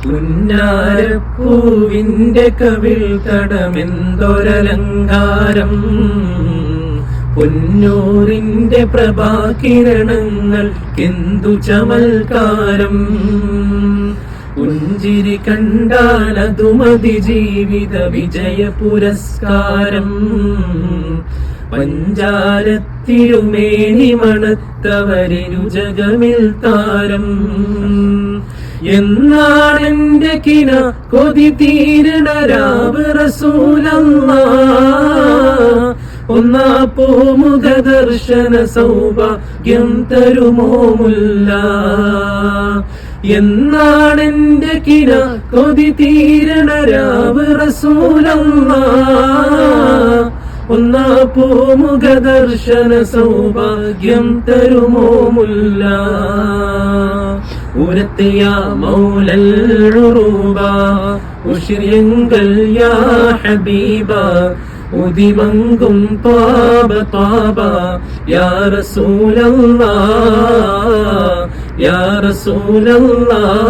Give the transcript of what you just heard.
പുന്നാരപ്പൂവിന്റെ കവിൾ തടമെന്തൊരലങ്കാരം, പൊന്നൂറിന്റെ പ്രഭാകിരണങ്ങൾക്കെന്തു ചമൽക്കാരം. പുഞ്ചിരി കണ്ടാലതു മതി ജീവിത വിജയ പുരസ്കാരം. പഞ്ചാരത്തിരുമേനി മണത്തവരിരു ജഗമിൽ താരം. എന്നാണെന്റെ കിന കൊതി തീരണ രാവ് റസൂലല്ലാഹ്, ഒന്നാ പൂമുഖ ദർശന സൗഭാഗ്യം തരുമോ മുല്ലാ. എന്നാണെന്റെ കിന കൊതി തീരണ രാവ് റസൂലല്ലാഹ്, ഒന്നാ പൂമുഖ ദർശന സൗഭാഗ്യം തരുമോ മുല്ലാ. ഉരത്ത് യാ മൗലൽ ഉറൂബ, ഉശ്രിയങ്കൽ യാ ഹബീബ, ഉദിമങ്കും ത്വാബ ത്വാബ യാ റസൂലല്ലാഹ്, യാ റസൂലല്ലാഹ്.